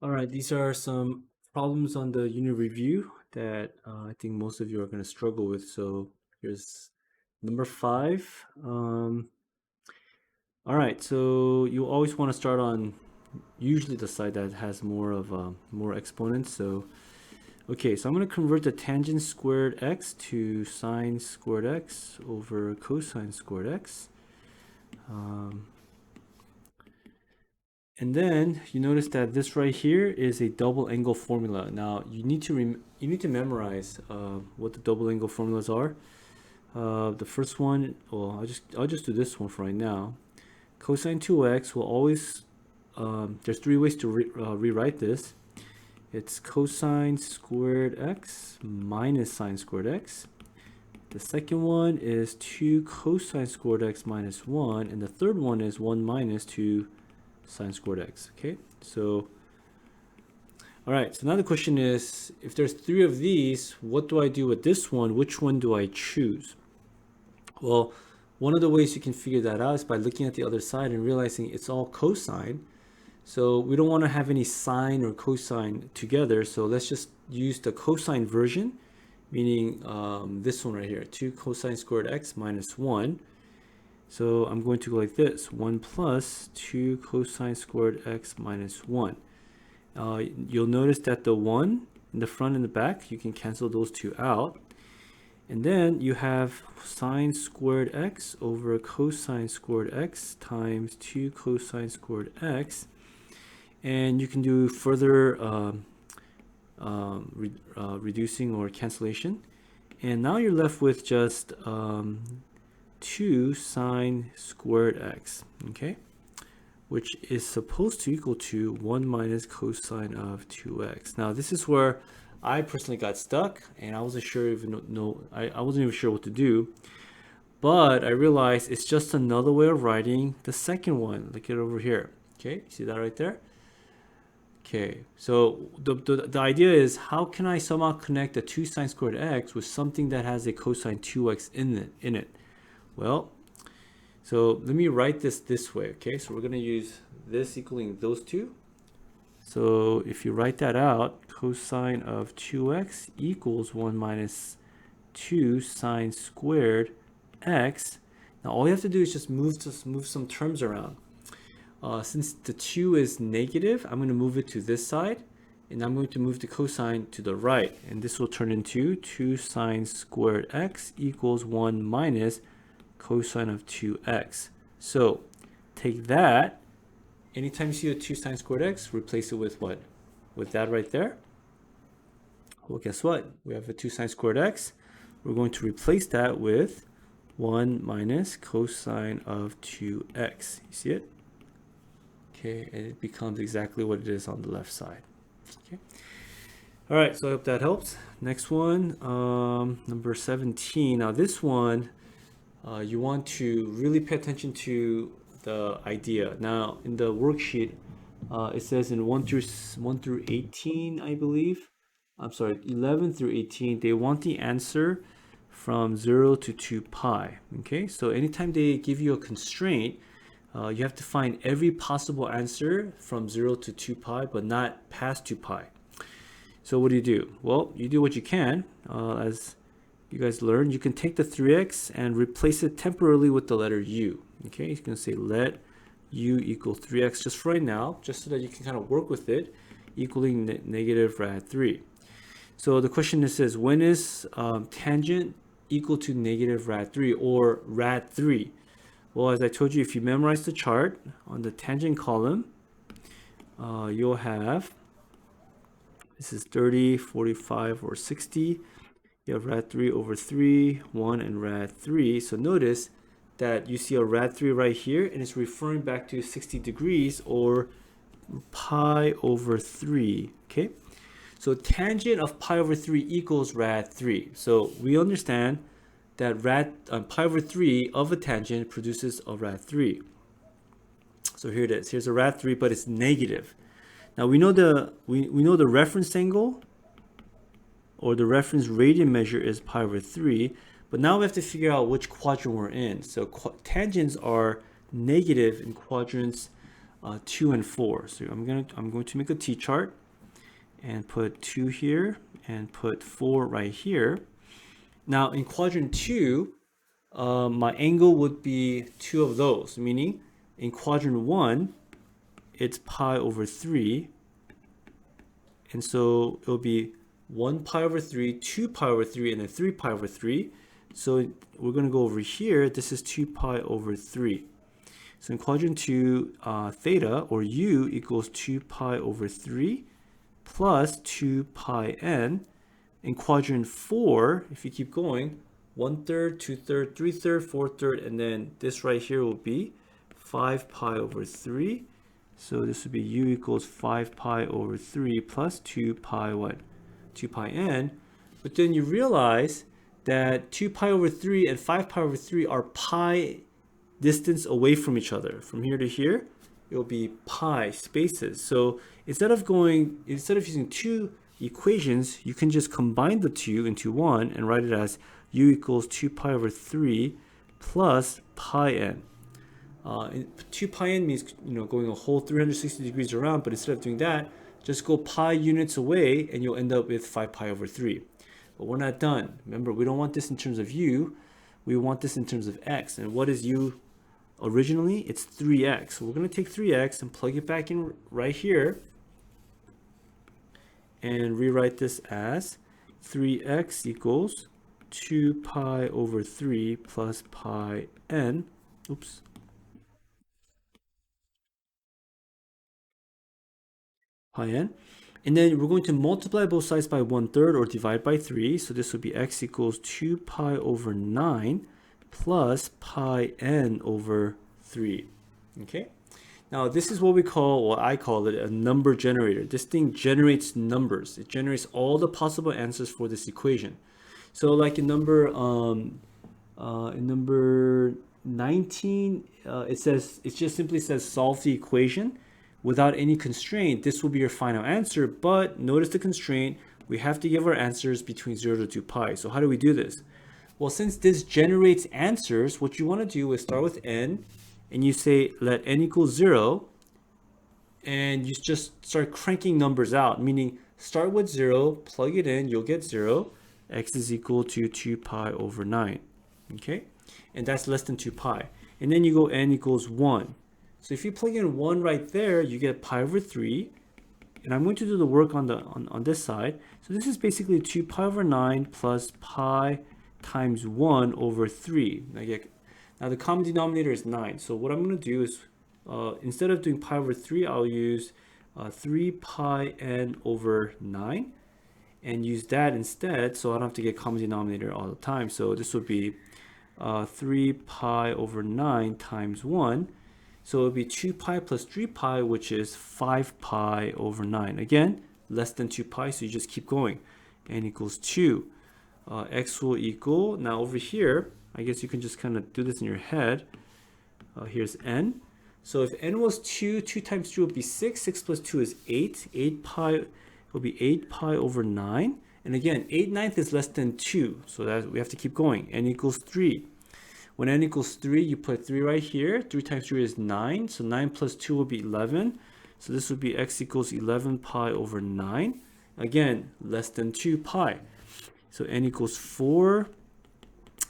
All right, these are some problems on the unit review that I think most of you are going to struggle with. So here's number 5. All right, so you always want to start on usually the side that has more exponents. So okay, so I'm going to convert the tangent squared x to sine squared x over cosine squared x. Um, And then you notice that this right here is a double angle formula. Now you need to memorize what the double angle formulas are. The first one, well, I'll just do this one for right now. Cosine 2x will always there's three ways to rewrite this. It's cosine squared x minus sine squared x. The second one is 2 cosine squared x minus 1, and the third one is 1 minus 2 sine squared x. Okay, so all right, so now the question is, if there's 3 of these, what do I do with this one? Which one do I choose? Well, one of the ways you can figure that out is by looking at the other side and realizing it's all cosine. So we don't want to have any sine or cosine together, so let's just use the cosine version, meaning this one right here, 2 cosine squared x minus 1. So I'm going to go like this, 1 plus 2 cosine squared x minus 1. You'll notice that the 1 in the front and the back, you can cancel those two out. And then you have sine squared x over cosine squared x times 2 cosine squared x. And you can do further reducing or cancellation. And now you're left with just 2 sine squared x, okay? Which is supposed to equal to 1 minus cosine of 2x. Now this is where I personally got stuck and I wasn't sure I wasn't even sure what to do. But I realized it's just another way of writing the second one. Look at it over here. Okay, see that right there? Okay, so the idea is, how can I somehow connect the 2 sine squared x with something that has a cosine 2x in it? Well, so let me write this way, okay? So we're going to use this equaling those two. So if you write that out, cosine of 2x equals 1 minus 2 sine squared x. Now all you have to do is just move some terms around. Since the 2 is negative, I'm going to move it to this side, and I'm going to move the cosine to the right, and this will turn into 2 sine squared x equals 1 minus cosine of 2x. So take that. Anytime you see a 2 sine squared x, replace it with what? With that right there. Well, guess what? We have a 2 sine squared x. We're going to replace that with 1 minus cosine of 2x. You see it? Okay, and it becomes exactly what it is on the left side. Okay. All right, so I hope that helps. Next one, number 17. Now this one, you want to really pay attention to the idea. Now in the worksheet, it says in 1 through 18, I believe. I'm sorry, 11 through 18, they want the answer from 0 to 2 pi. Okay, so anytime they give you a constraint, you have to find every possible answer from 0 to 2 pi, but not past 2 pi. So what do? Well, you do what you can. As you guys learned, you can take the 3x and replace it temporarily with the letter u. Okay, you can say let u equal 3x just for right now, just so that you can kind of work with it, equaling negative rad 3. So the question is when is tangent equal to negative rad 3 or rad 3? Well, as I told you, if you memorize the chart on the tangent column, you'll have, this is 30, 45, or 60. You have rad 3 over 3, 1, and rad 3. So notice that you see a rad 3 right here, and it's referring back to 60 degrees or pi over 3, okay? So tangent of pi over 3 equals rad 3. So we understand that pi over 3 of a tangent produces a rad 3. So here it is. Here's a rad 3, but it's negative. Now we know the reference angle or the reference radian measure is pi over 3, but now we have to figure out which quadrant we're in. So tangents are negative in quadrants 2 and 4. So I'm going to make a t-chart and put 2 here and put 4 right here. Now in quadrant 2, my angle would be 2 of those, meaning in quadrant 1, it's pi over 3. And so it'll be 1 pi over 3, 2 pi over 3, and then 3 pi over 3. So we're going to go over here. This is 2 pi over 3. So in quadrant 2, theta, or u, equals 2 pi over 3 plus 2 pi n. In quadrant 4, if you keep going, 1/3, 2/3, 3/3, 4/3, and then this right here will be 5 pi over 3. So this would be u equals 5 pi over 3 plus 2 pi what? 2 pi n. But then you realize that 2 pi over 3 and 5 pi over 3 are pi distance away from each other. From here to here, it will be pi spaces. So instead of using two equations, you can just combine the two into one and write it as u equals 2 pi over 3 plus pi n. 2 pi n means going a whole 360 degrees around, but instead of doing that, just go pi units away and you'll end up with 5 pi over 3. But we're not done. Remember, we don't want this in terms of u, we want this in terms of x. And what is u originally? It's 3x. So we're going to take 3x and plug it back in right here and rewrite this as 3x equals 2 pi over 3 plus pi n. Oops. Pi n. And then we're going to multiply both sides by 1/3 or divide by 3. So this would be x equals 2 pi over 9 plus pi n over 3. Okay. Now this is what I call it, a number generator. This thing generates numbers. It generates all the possible answers for this equation. So like in number 19, it just simply says solve the equation without any constraint. This will be your final answer, but notice the constraint. We have to give our answers between 0 to 2 pi. So how do we do this? Well, since this generates answers, what you want to do is start with n, and you say let n equal 0, and you just start cranking numbers out, meaning start with 0, plug it in, you'll get 0. X is equal to 2 pi over 9. Okay, and that's less than 2 pi. And then you go n equals 1. So if you plug in 1 right there, you get pi over 3. And I'm going to do the work on this side. So this is basically 2 pi over 9 plus pi times 1 over 3. Now the common denominator is 9. So what I'm going to do is, instead of doing pi over 3, I'll use 3 pi n over 9. And use that instead, so I don't have to get common denominator all the time. So this would be 3 pi over 9 times 1. So it would be 2 pi plus 3 pi, which is 5 pi over 9. Again, less than 2 pi, so you just keep going. N equals 2. X will equal, now over here, I guess you can just kind of do this in your head. Here's n. So if n was 2, 2 times 2 would be 6. 6 plus 2 is 8. 8 pi will be 8 pi over 9. And again, 8/9 is less than 2. So that we have to keep going. N equals 3. When n equals 3, you put 3 right here. 3 times 3 is 9. So 9 plus 2 will be 11. So this would be x equals 11 pi over 9. Again, less than 2 pi. So n equals 4.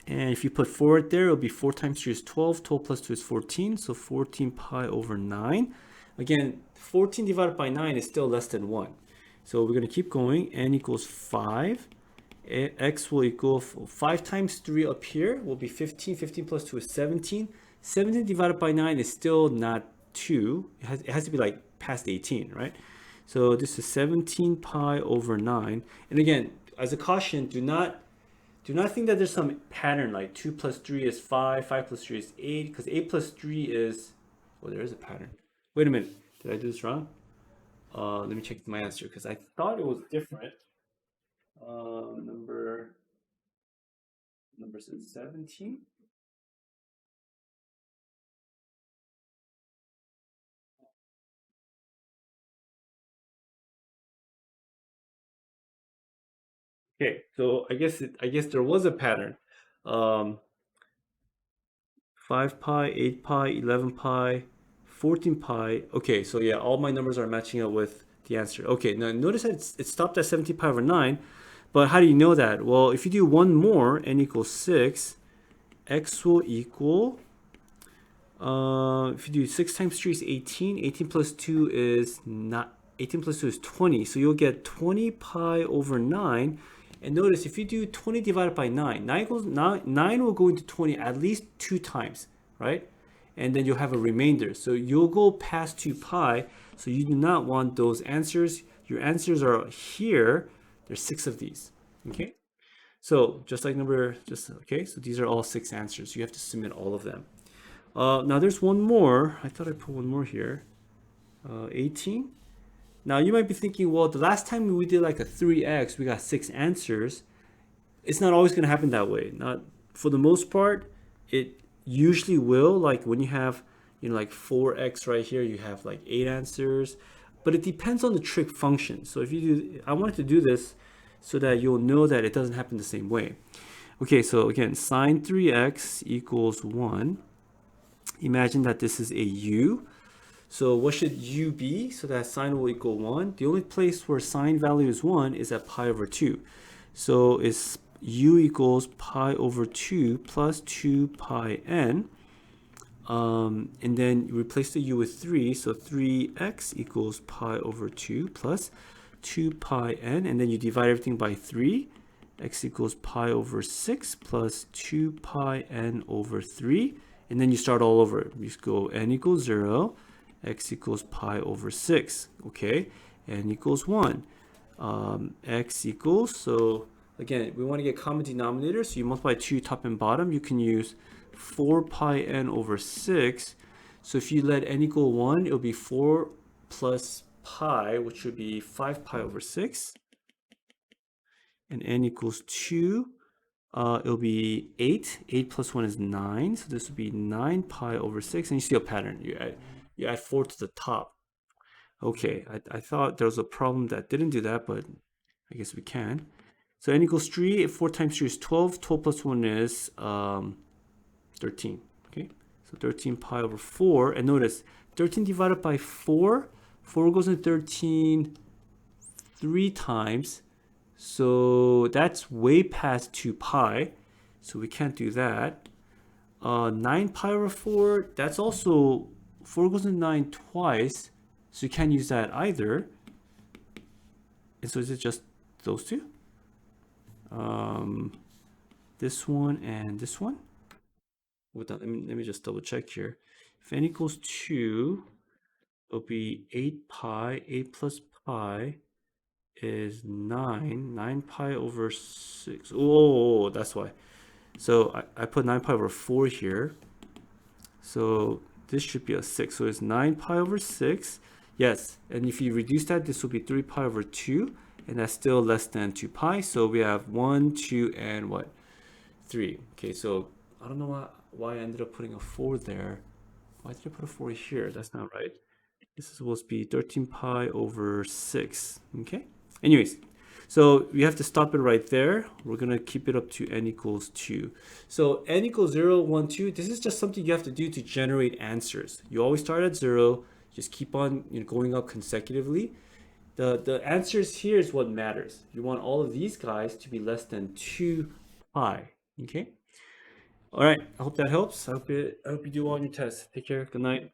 And if you put 4 right there, it will be 4 times 3 is 12. 12 plus 2 is 14. So 14 pi over 9. Again, 14 divided by 9 is still less than 1. So we're going to keep going. N equals 5. X will equal 5 times 3 up here will be 15. 15 plus 2 is 17. 17 divided by 9 is still not 2. It has to be like past 18, right? So this is 17 pi over 9. And again, as a caution, do not think that there's some pattern like 2 plus 3 is 5, 5 plus 3 is 8, because 8 plus 3 is, well, there is a pattern. Wait a minute, did I do this wrong? Let me check my answer, because I thought it was different. Number says 17. Okay, so I guess there was a pattern. 5 pi, 8 pi, 11 pi, 14 pi. Okay, so yeah, all my numbers are matching up with the answer. Okay, now notice that it stopped at 17 pi over 9. But how do you know that? Well, if you do one more, n equals 6, x will equal, if you do 6 times 3 is 18. 18 plus 2 is not, 18 plus 2 is 20. So you'll get 20 pi over 9. And notice if you do 20 divided by 9, 9 will go into 20 at least 2 times, right? And then you'll have a remainder. So you'll go past 2 pi. So you do not want those answers. Your answers are here. There's 6 of these, okay? So just like okay, so these are all 6 answers. You have to submit all of them. Now there's one more. I thought I put one more here. 18. Now you might be thinking, well, the last time we did like a 3x, we got 6 answers. It's not always going to happen that way. Not for the most part. It usually will. Like when you have, like 4x right here, you have like 8 answers. But it depends on the trig function. So if you do, I wanted to do this so that you'll know that it doesn't happen the same way. Okay, so again, sine 3x equals 1. Imagine that this is a u. So what should u be? So that sine will equal 1. The only place where sine value is 1 is at pi over 2. So it's u equals pi over 2 plus 2 pi n. And then you replace the u with 3. So 3x equals pi over 2 plus 2 pi n. And then you divide everything by 3. X equals pi over 6 plus 2 pi n over 3. And then you start all over. You just go n equals 0. X equals pi over 6, okay? N equals 1. X equals, so again, we want to get common denominator, so you multiply 2 top and bottom. You can use 4 pi n over 6. So if you let n equal 1, it'll be 4 plus pi, which would be 5 pi over 6. And n equals 2. It'll be 8. 8 plus 1 is 9. So this would be 9 pi over 6. And you see a pattern. You add 4 to the top. Okay, I thought there was a problem that didn't do that, but I guess we can. So n equals 3. 4 times 3 is 12. 12 plus 1 is 13. Okay, so 13 pi over 4. And notice, 13 divided by 4. 4 goes into 13 3 times. So that's way past 2 pi. So we can't do that. 9 pi over 4, that's also 4 goes into 9 twice, so you can't use that either. And so is it just those two? This one and this one? Let me just double check here. If n equals 2, it'll be 8 pi. 8 plus pi is 9. 9 pi over 6. Oh, that's why. So I put 9 pi over 4 here. So this should be a 6. So it's 9 pi over 6. Yes. And if you reduce that, this will be 3 pi over 2. And that's still less than 2 pi. So we have 1, 2, and what? 3. Okay, so I don't know why I ended up putting a 4 there. Why did I put a 4 here? That's not right. This is supposed to be 13 pi over 6. Okay? Anyways, so we have to stop it right there. We're going to keep it up to n equals 2. So n equals 0, 1, 2. This is just something you have to do to generate answers. You always start at 0. Just keep on going up consecutively. The answers here is what matters. You want all of these guys to be less than 2 pi. Okay? All right. I hope that helps. I hope you do well on your test. Take care. Good night.